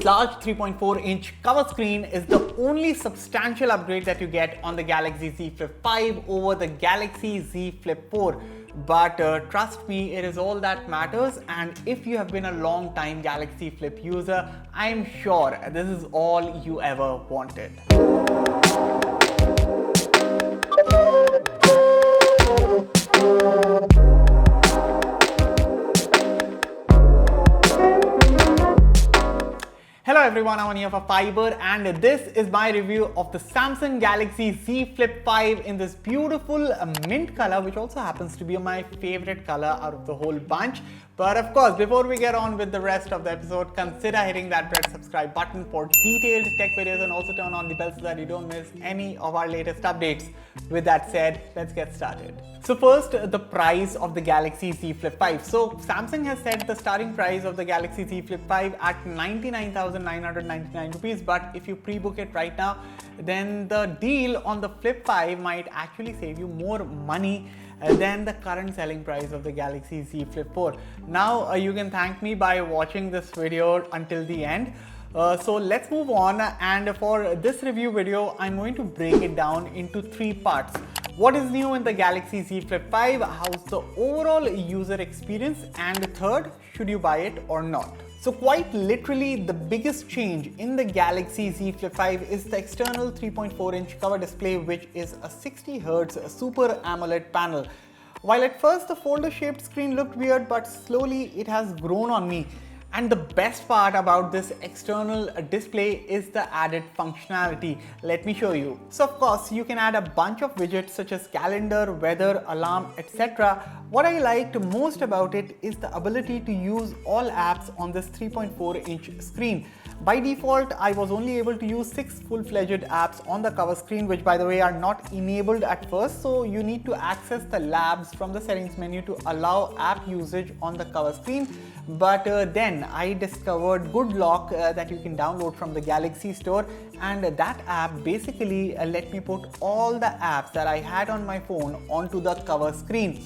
large 3.4-inch cover screen is the only substantial upgrade that you get on the Galaxy Z Flip 5 over the Galaxy Z Flip 4. But trust me, it is all that matters, and if you have been a long time Galaxy Flip user, I am sure this is all you ever wanted. Hello everyone, I'm here for Fiiber, and this is my review of the Samsung Galaxy Z Flip 5 in this beautiful mint color, which also happens to be my favorite color out of the whole bunch. But of course, before we get on with the rest of the episode, consider hitting that red subscribe button for detailed tech videos, and also turn on the bell so that you don't miss any of our latest updates. With that said, let's get started. So first, the price of the Galaxy Z Flip 5. So Samsung has set the starting price of the Galaxy Z Flip 5 at 99,999 rupees. But if you pre-book it right now, then the deal on the Flip 5 might actually save you more money than the current selling price of the Galaxy Z Flip 4. Now you can thank me by watching this video until the end. So let's move on, and for this review video, I'm going to break it down into three parts. What is new in the Galaxy Z Flip 5? How's the overall user experience? And third, should you buy it or not? So quite literally, the biggest change in the Galaxy Z Flip 5 is the external 3.4-inch cover display, which is a 60Hz Super AMOLED panel. While at first the folder-shaped screen looked weird, but slowly it has grown on me. And the best part about this external display is the added functionality. Let me show you. So of course, you can add a bunch of widgets such as calendar, weather, alarm, etc. What I liked most about it is the ability to use all apps on this 3.4-inch screen. By default, I was only able to use 6 full-fledged apps on the cover screen, which by the way are not enabled at first, so you need to access the labs from the settings menu to allow app usage on the cover screen. But then I discovered Good Lock that you can download from the Galaxy Store, and that app basically let me put all the apps that I had on my phone onto the cover screen.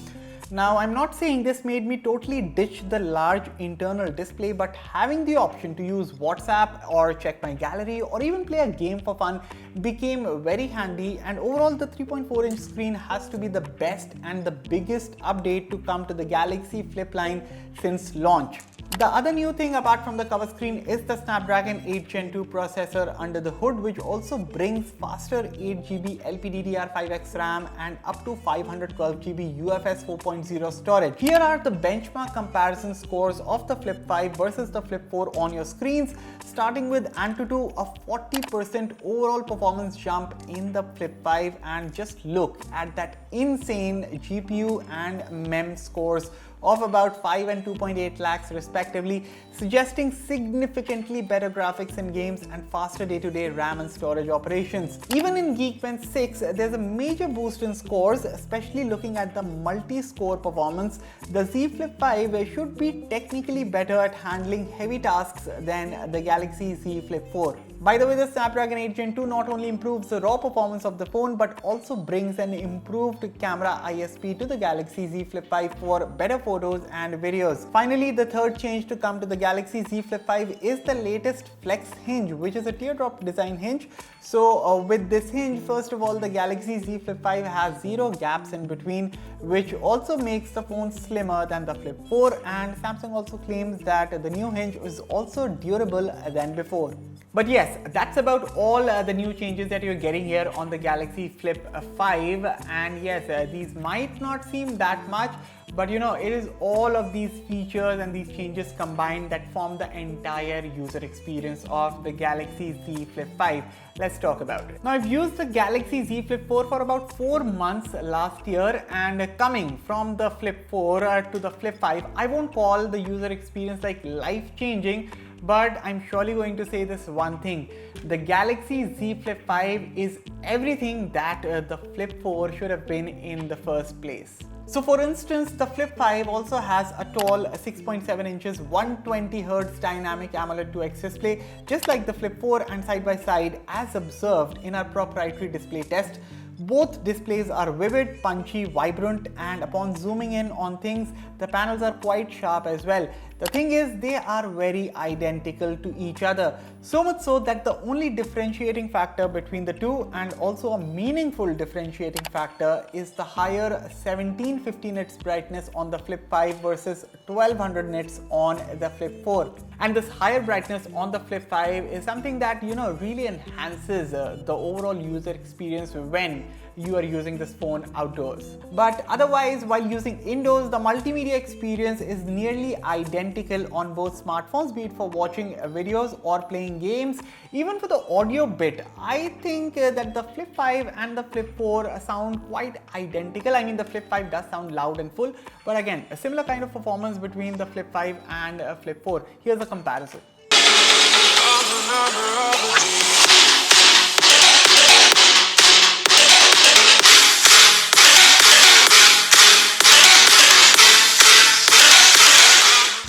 Now, I'm not saying this made me totally ditch the large internal display, but having the option to use WhatsApp or check my gallery or even play a game for fun became very handy, and overall the 3.4-inch screen has to be the best and the biggest update to come to the Galaxy Flip line since launch. The other new thing apart from the cover screen is the Snapdragon 8 Gen 2 processor under the hood, which also brings faster 8GB LPDDR5X RAM and up to 512GB UFS 4.0 storage. Here are the benchmark comparison scores of the Flip 5 versus the Flip 4 on your screens, starting with Antutu, a 40% overall performance jump in the Flip 5, and just look at that insane GPU and MEM scores of about 5 and 2.8 lakhs respectively, suggesting significantly better graphics in games and faster day-to-day RAM and storage operations. Even in Geekbench 6, there's a major boost in scores, especially looking at the multi-score performance. The Z Flip 5 should be technically better at handling heavy tasks than the Galaxy Z Flip 4. By the way, the Snapdragon 8 Gen 2 not only improves the raw performance of the phone, but also brings an improved camera ISP to the Galaxy Z Flip 5 for better photos and videos. Finally, the third change to come to the Galaxy Z Flip 5 is the latest Flex hinge, which is a teardrop design hinge. So with this hinge, first of all, the Galaxy Z Flip 5 has 0 gaps in between, which also makes the phone slimmer than the Flip 4, and Samsung also claims that the new hinge is also durable than before. But yes, that's about all the new changes that you're getting here on the Galaxy Flip 5. And yes, these might not seem that much, but you know, it is all of these features and these changes combined that form the entire user experience of the Galaxy Z Flip 5. Let's talk about it. Now, I've used the Galaxy Z Flip 4 for about 4 months last year, and coming from the Flip 4 to the Flip 5, I won't call the user experience like life-changing, but I'm surely going to say this one thing: the Galaxy Z Flip 5 is everything that the Flip 4 should have been in the first place. So for instance, the Flip 5 also has a tall 6.7 inches 120Hz dynamic AMOLED 2X display, just like the Flip 4, and side by side as observed in our proprietary display test. Both displays are vivid, punchy, vibrant, and upon zooming in on things, the panels are quite sharp as well. The thing is, they are very identical to each other. So much so that the only differentiating factor between the two, and also a meaningful differentiating factor, is the higher 1750 nits brightness on the Flip 5 versus 1200 nits on the Flip 4. And this higher brightness on the Flip 5 is something that really enhances the overall user experience when you are using this phone outdoors. But otherwise, while using indoors, the multimedia experience is nearly identical on both smartphones, be it for watching videos or playing games. Even for the audio bit, I think that the Flip 5 and the Flip 4 sound quite identical. I mean, the Flip 5 does sound loud and full, but again, a similar kind of performance between the Flip 5 and Flip 4. Here's a comparison.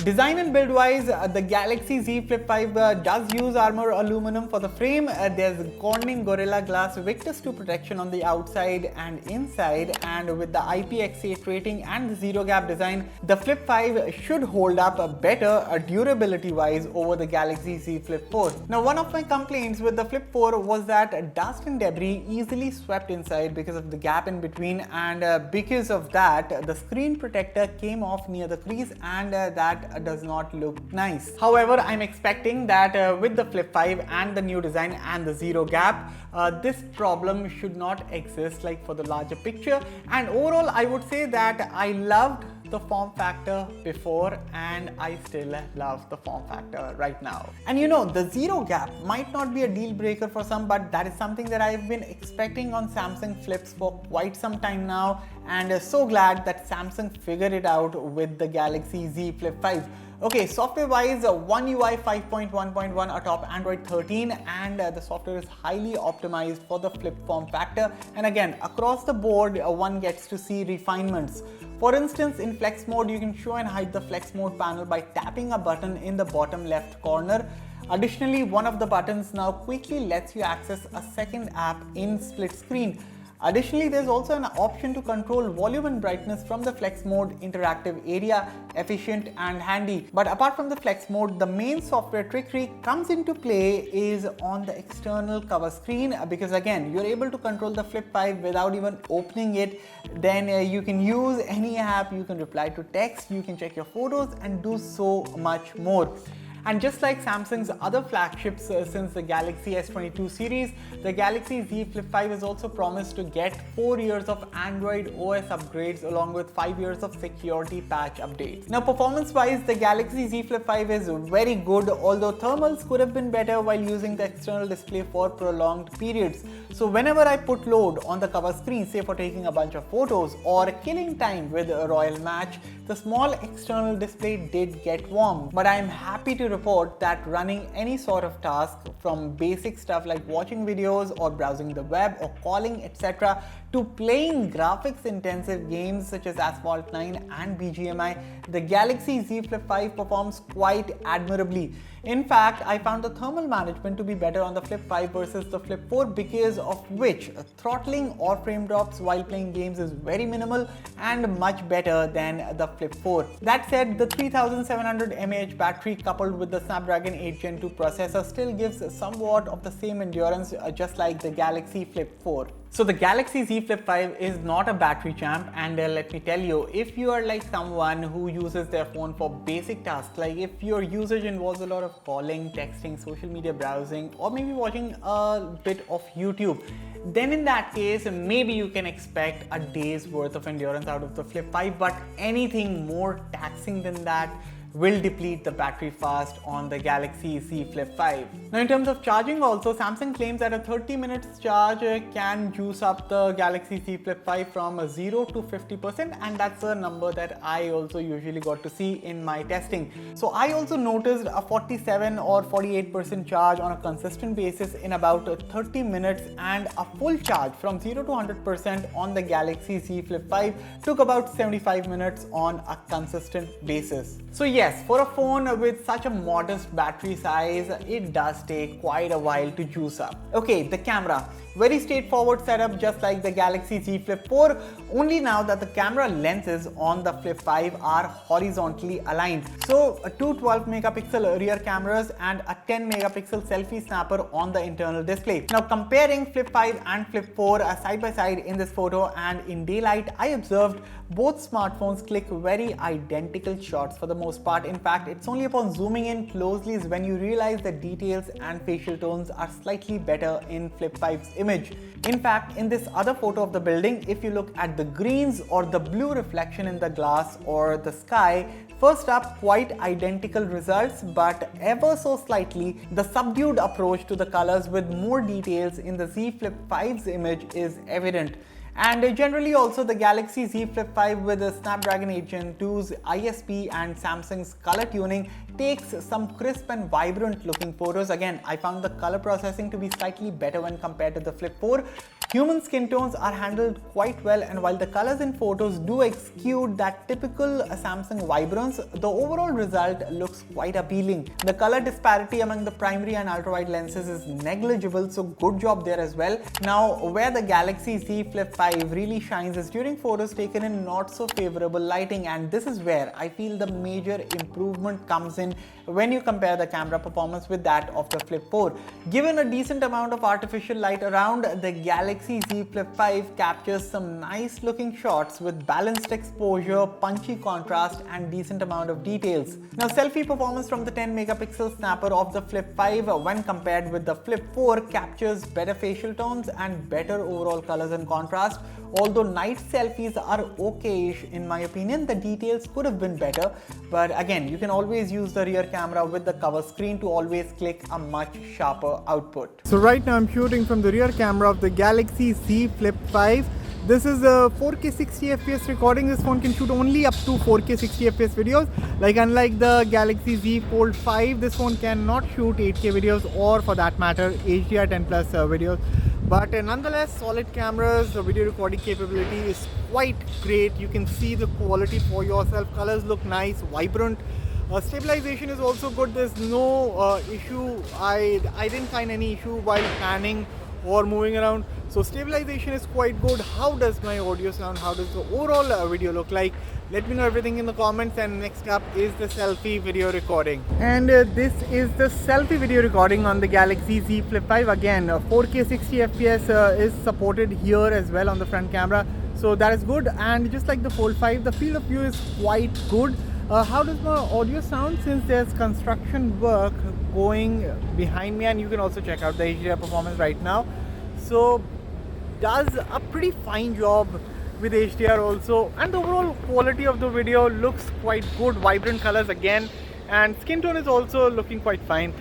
Design and build wise, the Galaxy Z Flip 5 does use armor aluminum for the frame. There's Corning Gorilla Glass Victus 2 protection on the outside and inside, and with the IPX8 rating and the zero gap design, the Flip 5 should hold up better durability wise over the Galaxy Z Flip 4. Now, one of my complaints with the Flip 4 was that dust and debris easily swept inside because of the gap in between, and because of that, the screen protector came off near the crease, and that does not look nice. However, I'm expecting that with the Flip 5 and the new design and the zero gap, this problem should not exist like for the larger picture. And overall, I would say that I loved the form factor before, and I still love the form factor right now. And the zero gap might not be a deal breaker for some, but that is something that I've been expecting on Samsung Flips for quite some time now, and so glad that Samsung figured it out with the Galaxy Z Flip 5. Okay, software wise, One UI 5.1.1 atop Android 13, and the software is highly optimized for the Flip form factor. And again, across the board, one gets to see refinements. For instance, in Flex mode, you can show and hide the Flex mode panel by tapping a button in the bottom left corner. Additionally, one of the buttons now quickly lets you access a second app in split screen. Additionally, there's also an option to control volume and brightness from the Flex mode interactive area, efficient and handy. But apart from the Flex mode, the main software trickery comes into play is on the external cover screen, because again, you're able to control the Flip 5 without even opening it. Then you can use any app, you can reply to text, you can check your photos and do so much more. And just like Samsung's other flagships since the Galaxy S22 series, the Galaxy Z Flip 5 is also promised to get 4 years of Android OS upgrades along with 5 years of security patch updates. Now, performance-wise, the Galaxy Z Flip 5 is very good, although thermals could have been better while using the external display for prolonged periods. So whenever I put load on the cover screen, say for taking a bunch of photos or killing time with a royal match, the small external display did get warm. But I am happy to report that running any sort of task, from basic stuff like watching videos or browsing the web or calling, etc., to playing graphics intensive games such as Asphalt 9 and BGMI, the Galaxy Z Flip 5 performs quite admirably. In fact, I found the thermal management to be better on the Flip 5 versus the Flip 4, because of which throttling or frame drops while playing games is very minimal and much better than the Flip 4. That said, the 3700 mAh battery coupled with the Snapdragon 8 Gen 2 processor still gives somewhat of the same endurance just like the Galaxy Flip 4. So the Galaxy Z Flip 5 is not a battery champ, and let me tell you, if you are like someone who uses their phone for basic tasks, like if your usage involves a lot of calling, texting, social media browsing, or maybe watching a bit of YouTube, then in that case, maybe you can expect a day's worth of endurance out of the Flip 5, but anything more taxing than that will deplete the battery fast on the Galaxy Z Flip 5. Now, in terms of charging also, Samsung claims that a 30 minutes charge can juice up the Galaxy Z Flip 5 from 0 to 50%, and that's a number that I also usually got to see in my testing. So I also noticed a 47 or 48% charge on a consistent basis in about 30 minutes, and a full charge from 0 to 100% on the Galaxy Z Flip 5 took about 75 minutes on a consistent basis. So yes, yes, for a phone with such a modest battery size, it does take quite a while to juice up. Okay, the camera. Very straightforward setup, just like the Galaxy Z Flip 4, only now that the camera lenses on the Flip 5 are horizontally aligned. So two 12 megapixel rear cameras and a 10 megapixel selfie snapper on the internal display. Now comparing Flip 5 and Flip 4 side by side in this photo, and in daylight, I observed both smartphones click very identical shots for the most part. In fact, it's only upon zooming in closely is when you realize the details and facial tones are slightly better in Flip 5's image. In fact, in this other photo of the building, if you look at the greens or the blue reflection in the glass or the sky, first up, quite identical results, but ever so slightly, the subdued approach to the colors with more details in the Z Flip 5's image is evident. And generally also the Galaxy Z Flip 5 with the Snapdragon 8 Gen 2's ISP and Samsung's color tuning takes some crisp and vibrant looking photos. Again, I found the color processing to be slightly better when compared to the Flip 4. Human skin tones are handled quite well, and while the colors in photos do exude that typical Samsung vibrance, the overall result looks quite appealing. The color disparity among the primary and ultra-wide lenses is negligible, so good job there as well. Now, where the Galaxy Z Flip 5 really shines is during photos taken in not so favorable lighting, and this is where I feel the major improvement comes in when you compare the camera performance with that of the Flip 4. Given a decent amount of artificial light around, the Galaxy Z Flip 5 captures some nice looking shots with balanced exposure, punchy contrast and decent amount of details. Now, selfie performance from the 10 megapixel snapper of the Flip 5 when compared with the Flip 4 captures better facial tones and better overall colors and contrast. Although night selfies are okay-ish in my opinion, the details could have been better, but again, you can always use the rear camera with the cover screen to always click a much sharper output. So right now I'm shooting from the rear camera of the Galaxy Z Flip 5. This is a 4K 60 FPS recording. This phone can shoot only up to 4K 60 FPS videos. Like unlike the Galaxy Z Fold 5, this phone cannot shoot 8K videos or for that matter HDR 10 plus videos. But nonetheless, solid cameras, the video recording capability is quite great. You can see the quality for yourself. Colors look nice, vibrant. Stabilization is also good. There's no issue. I didn't find any issue while panning or moving around. So stabilization is quite good. How does my audio sound? How does the overall video look like? Let me know everything in the comments. And next up is the selfie video recording. And this is the selfie video recording on the Galaxy Z Flip 5. Again, 4K 60 FPS is supported here as well on the front camera. So that is good. And just like the Fold 5, the field of view is quite good. How does my audio sound? Since there's construction work going behind me, and you can also check out the HDR performance right now. So does a pretty fine job with HDR also, and the overall quality of the video looks quite good. Vibrant colors again, and skin tone is also looking quite fine.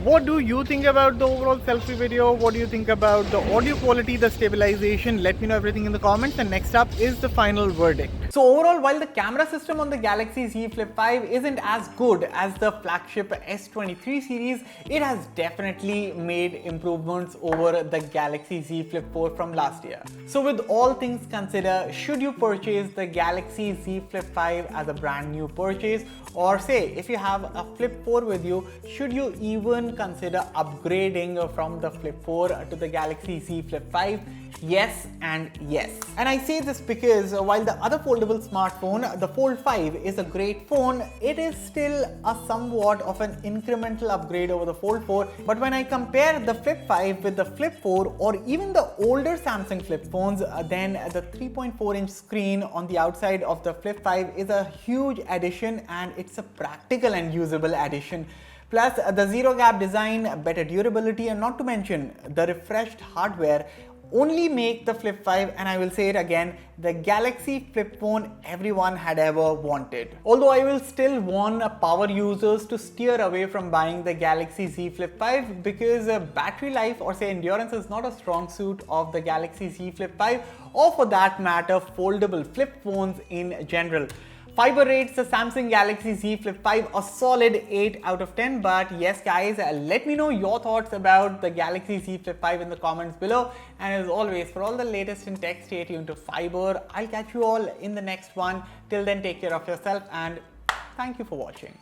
What do you think about the overall selfie video? What do you think about the audio quality, the stabilization? Let me know everything in the comments. And next up is the final verdict. So overall, while the camera system on the Galaxy Z Flip 5 isn't as good as the flagship S23 series, it has definitely made improvements over the Galaxy Z Flip 4 from last year. So with all things considered, should you purchase the Galaxy Z Flip 5 as a brand new purchase? Or say, if you have a Flip 4 with you, should you even consider upgrading from the Flip 4 to the Galaxy Z Flip 5? Yes and yes. And I say this because while the other foldable smartphone, the Fold 5, is a great phone, it is still a somewhat of an incremental upgrade over the Fold 4. But when I compare the Flip 5 with the Flip 4 or even the older Samsung flip phones, then the 3.4-inch screen on the outside of the Flip 5 is a huge addition, and it's a practical and usable addition. Plus the zero gap design, better durability, and not to mention the refreshed hardware only make the Flip 5, and I will say it again, the Galaxy flip phone everyone had ever wanted. Although I will still warn power users to steer away from buying the Galaxy Z Flip 5 because battery life or say endurance is not a strong suit of the Galaxy Z Flip 5 or for that matter foldable flip phones in general. Fiiber rates the Samsung Galaxy Z Flip 5 a solid 8 out of 10. But yes guys, let me know your thoughts about the Galaxy Z Flip 5 in the comments below. And as always, for all the latest in tech, stay tuned to Fiiber. I'll catch you all in the next one. Till then, take care of yourself and Thank you for watching.